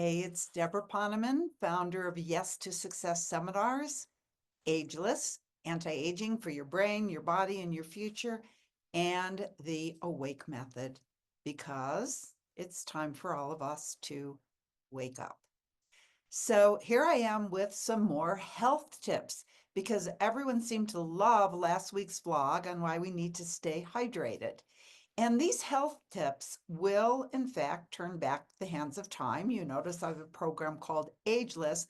Hey, it's Debra Poneman, founder of Yes to Success Seminars, Ageless, Anti-Aging for Your Brain, Your Body, and Your Future, and the Awake Method, because it's time for all of us to wake up. So here I am with some more health tips, because everyone seemed to love last week's vlog on why we need to stay hydrated. And these health tips will, in fact, turn back the hands of time. You notice I have a program called Ageless,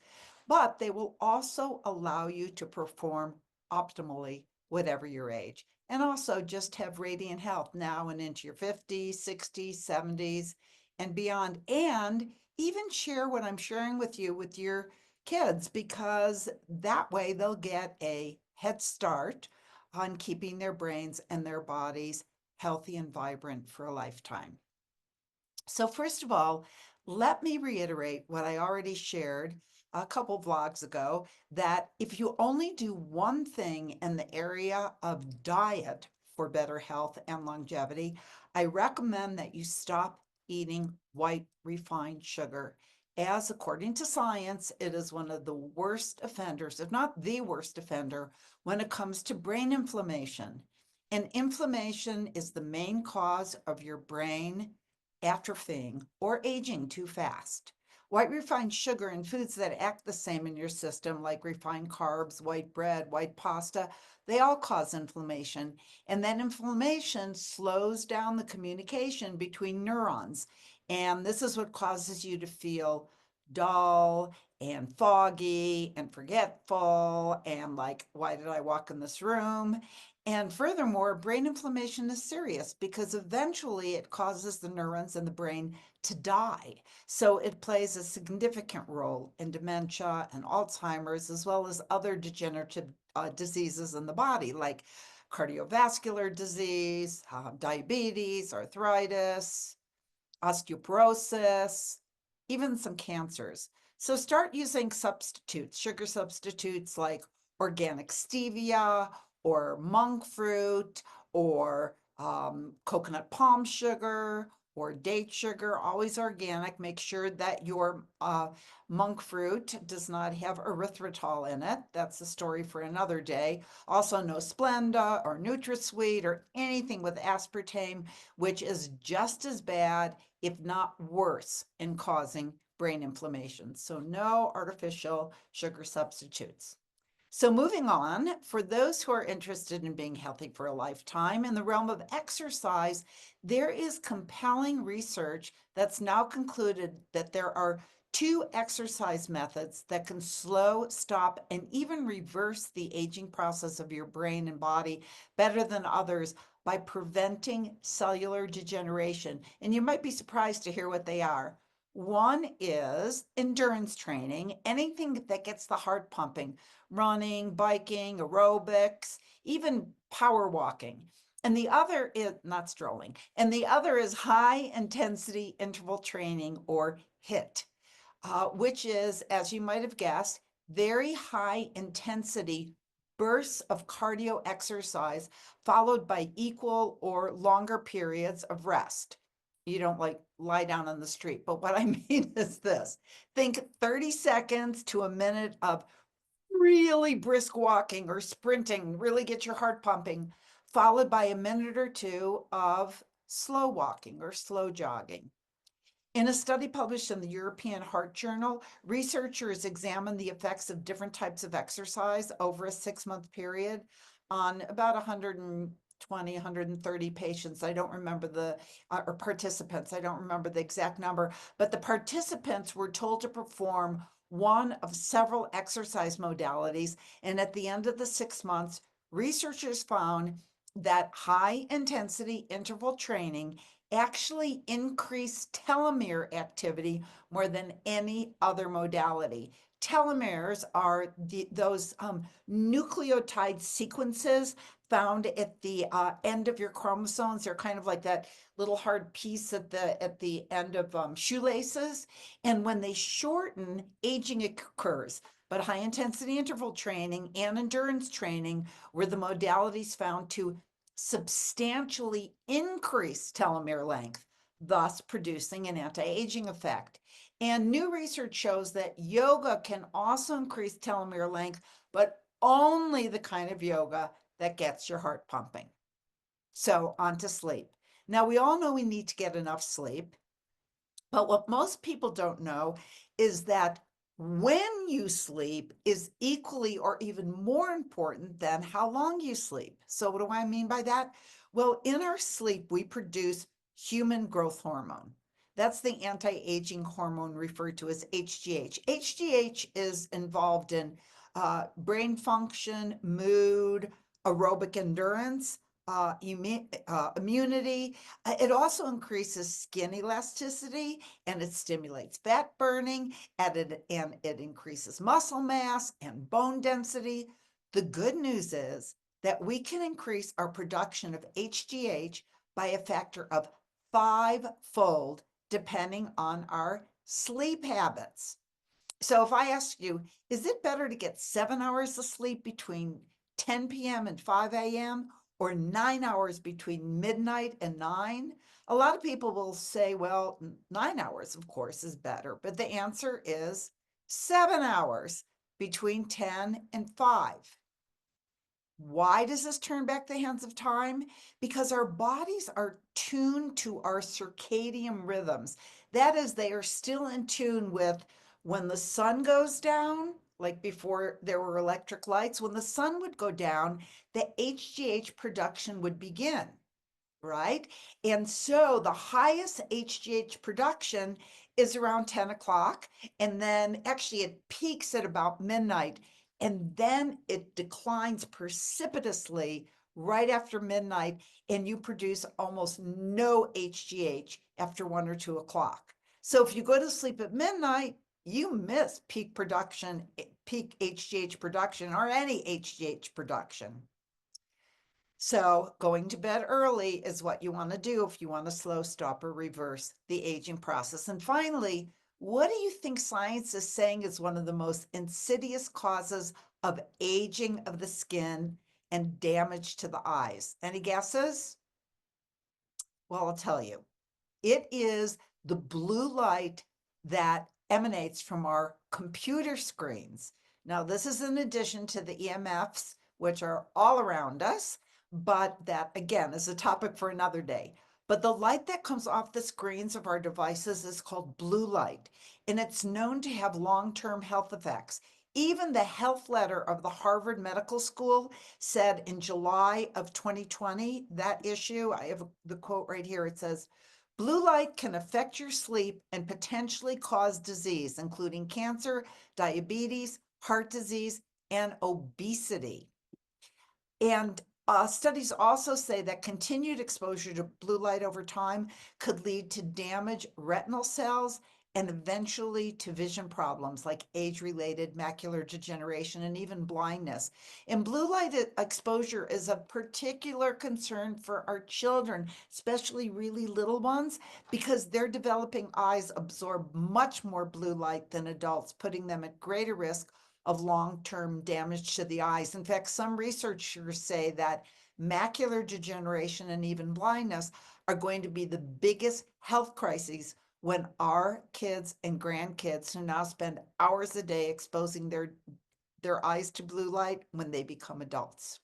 but they will also allow you to perform optimally, whatever your age, and also just have radiant health now and into your 50s, 60s, 70s, and beyond. And even share what I'm sharing with you with your kids, because that way they'll get a head start on keeping their brains and their bodies healthy and vibrant for a lifetime. So first of all, let me reiterate what I already shared a couple vlogs ago, that if you only do one thing in the area of diet for better health and longevity, I recommend that you stop eating white refined sugar, as according to science, it is one of the worst offenders, if not the worst offender, when it comes to brain inflammation. And inflammation is the main cause of your brain atrophying or aging too fast. White refined sugar and foods that act the same in your system, like refined carbs, white bread, white pasta, they all cause inflammation. And that inflammation slows down the communication between neurons. And this is what causes you to feel dull and foggy and forgetful and like, why did I walk in this room? And furthermore, brain inflammation is serious because eventually it causes the neurons in the brain to die. So it plays a significant role in dementia and Alzheimer's, as well as other degenerative diseases in the body, like cardiovascular disease, diabetes, arthritis, osteoporosis, even some cancers. So start using substitutes, sugar substitutes like organic stevia or monk fruit or coconut palm sugar or date sugar, always organic. Make sure that your monk fruit does not have erythritol in it. That's a story for another day. Also, no Splenda or NutraSweet or anything with aspartame, which is just as bad, if not worse, in causing brain inflammation. So no artificial sugar substitutes. So moving on, for those who are interested in being healthy for a lifetime in the realm of exercise, there is compelling research that's now concluded that there are two exercise methods that can slow, stop, and even reverse the aging process of your brain and body better than others by preventing cellular degeneration. And you might be surprised to hear what they are. One is endurance training, anything that gets the heart pumping, running, biking, aerobics, even power walking. And the other is not strolling. And the other is high intensity interval training, or HIIT, which is, as you might have guessed, very high intensity bursts of cardio exercise followed by equal or longer periods of rest. You don't like lie down on the street, but what I mean is this: think 30 seconds to a minute of really brisk walking or sprinting, really get your heart pumping, followed by a minute or two of slow walking or slow jogging. In a study published in the European Heart Journal, researchers examined the effects of different types of exercise over a 6-month period on about 120, 130 patients. I don't remember or participants. I don't remember the exact number, but the participants were told to perform one of several exercise modalities. And at the end of the 6 months, researchers found that high intensity interval training actually increase telomere activity more than any other modality. Telomeres are those nucleotide sequences found at the end of your chromosomes. They're kind of like that little hard piece at the end of shoelaces. And when they shorten, aging occurs. But high intensity interval training and endurance training were the modalities found to substantially increase telomere length, thus producing an anti-aging effect. And new research shows that yoga can also increase telomere length, but only the kind of yoga that gets your heart pumping. So, on to sleep. Now, we all know we need to get enough sleep. But what most people don't know is that when you sleep is equally or even more important than how long you sleep. So, what do I mean by that? Well, in our sleep, we produce human growth hormone. That's the anti aging hormone referred to as HGH. HGH is involved in brain function, mood, aerobic endurance, immunity. It also increases skin elasticity and it stimulates fat burning and it increases muscle mass and bone density. The good news is that we can increase our production of HGH by a factor of fivefold depending on our sleep habits. So if I ask you, is it better to get 7 hours of sleep between 10 p.m. and 5 a.m. or 9 hours between midnight and 9? A lot of people will say, well, 9 hours, of course, is better. But the answer is 7 hours between 10 and 5. Why does this turn back the hands of time? Because our bodies are tuned to our circadian rhythms. That is, they are still in tune with when the sun goes down, like before there were electric lights, when the sun would go down, the HGH production would begin, right? And so the highest HGH production is around 10 o'clock. And then actually it peaks at about midnight. And then it declines precipitously right after midnight. And you produce almost no HGH after 1 or 2 o'clock. So if you go to sleep at midnight, you miss peak production, peak HGH production, or any HGH production. So, going to bed early is what you want to do if you want to slow, stop, or reverse the aging process. And finally, what do you think science is saying is one of the most insidious causes of aging of the skin and damage to the eyes? Any guesses? Well, I'll tell you. It is the blue light that emanates from our computer screens. Now, this is in addition to the EMFs, which are all around us, but that again is a topic for another day. But the light that comes off the screens of our devices is called blue light, and it's known to have long term health effects. Even the health letter of the Harvard Medical School said in July of 2020, that issue, I have the quote right here, it says, blue light can affect your sleep and potentially cause disease, including cancer, diabetes, heart disease, and obesity. And studies also say that continued exposure to blue light over time could lead to damaged retinal cells and eventually to vision problems like age-related macular degeneration and even blindness. And blue light exposure is a particular concern for our children, especially really little ones, because their developing eyes absorb much more blue light than adults, putting them at greater risk of long-term damage to the eyes. In fact, some researchers say that macular degeneration and even blindness are going to be the biggest health crises when our kids and grandkids who now spend hours a day exposing their eyes to blue light when they become adults.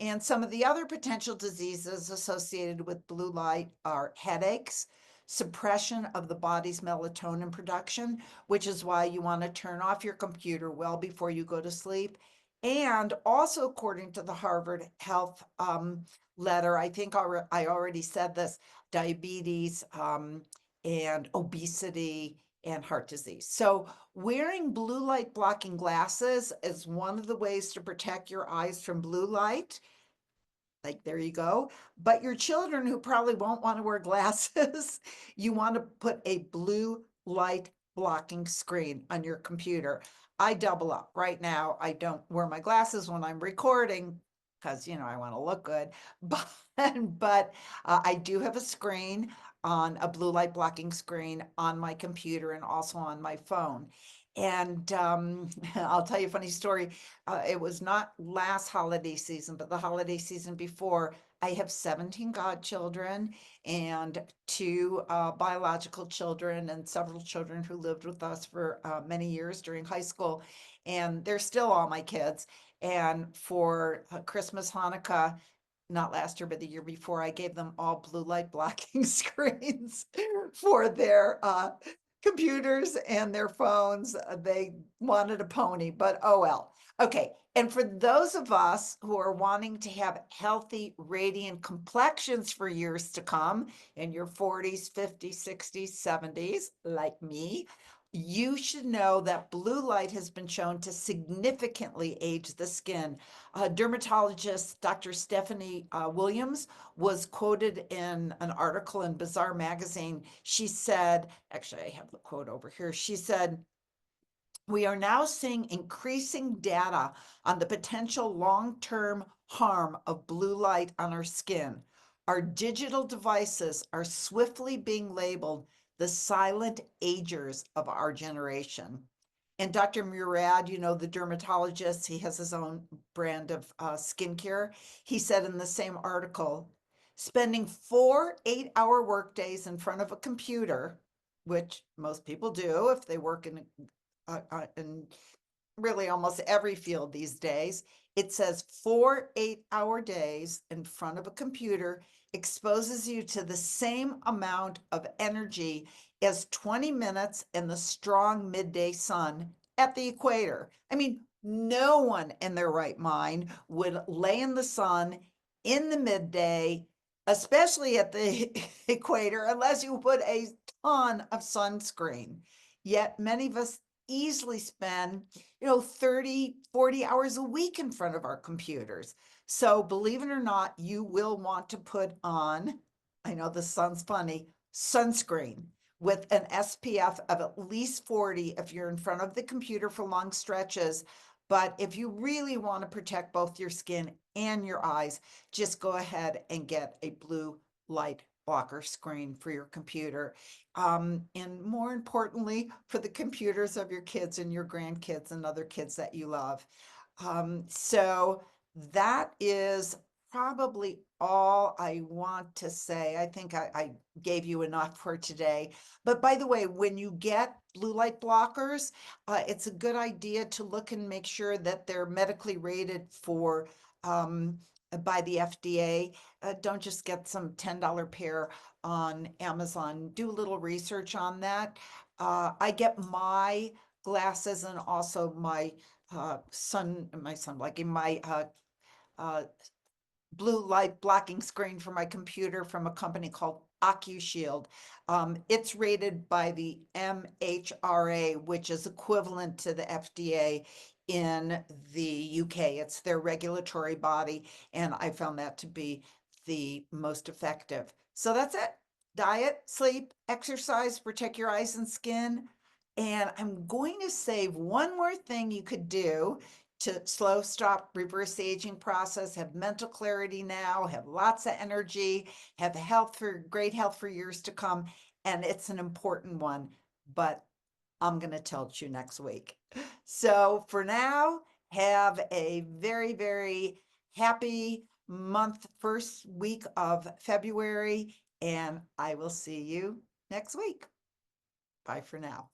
And some of the other potential diseases associated with blue light are headaches, suppression of the body's melatonin production, which is why you want to turn off your computer well before you go to sleep. And also, according to the Harvard Health letter, I think I already said this, diabetes and obesity and heart disease. So, wearing blue light blocking glasses is one of the ways to protect your eyes from blue light. Like, there you go. But your children who probably won't want to wear glasses, you want to put a blue light blocking screen on your computer. I double up right now. I don't wear my glasses when I'm recording because, I want to look good. But I do have a screen on a blue light blocking screen on my computer and also on my phone. And I'll tell you a funny story. It was not last holiday season, but the holiday season before. I have 17 godchildren and two biological children and several children who lived with us for many years during high school. And they're still all my kids. And for Christmas, Hanukkah, not last year, but the year before, I gave them all blue light blocking screens for their computers and their phones. They wanted a pony, but oh well. Okay. And for those of us who are wanting to have healthy, radiant complexions for years to come in your 40s, 50s, 60s, 70s, like me, you should know that blue light has been shown to significantly age the skin. Dermatologist Dr. Stephanie Williams was quoted in an article in Bazaar magazine. She said, actually, I have the quote over here. She said, we are now seeing increasing data on the potential long-term harm of blue light on our skin. Our digital devices are swiftly being labeled the silent agers of our generation. And Dr. Murad, you know, the dermatologist, he has his own brand of skincare. He said in the same article, spending 4 8-hour workdays in front of a computer, which most people do if they work in really almost every field these days. It says 4 8-hour days in front of a computer exposes you to the same amount of energy as 20 minutes in the strong midday sun at the equator. I mean, no one in their right mind would lay in the sun in the midday, especially at the equator, unless you put a ton of sunscreen. Yet many of us easily spend 30 40 hours a week in front of our computers. So believe it or not, you will want to put on, I know this sounds funny, sunscreen with an SPF of at least 40 if you're in front of the computer for long stretches. But if you really want to protect both your skin and your eyes, just go ahead and get a blue light blocker screen for your computer. And more importantly, for the computers of your kids and your grandkids and other kids that you love. So that is probably all I want to say. I think I gave you enough for today. But by the way, when you get blue light blockers, it's a good idea to look and make sure that they're medically rated for by the FDA. Don't just get some $10 pair on Amazon. Do a little research on that. I get my glasses and also my son, like in my uh, blue light blocking screen for my computer from a company called OcuShield. It's rated by the MHRA, which is equivalent to the FDA in the UK. It's their regulatory body, and I found that to be the most effective. So that's it. Diet, sleep, exercise, protect your eyes and skin. And I'm going to save one more thing you could do to slow, stop, reverse the aging process, have mental clarity now, have lots of energy, have great health for years to come. And it's an important one, but I'm going to tell you next week. So for now, have a very, very happy month, first week of February, and I will see you next week. Bye for now.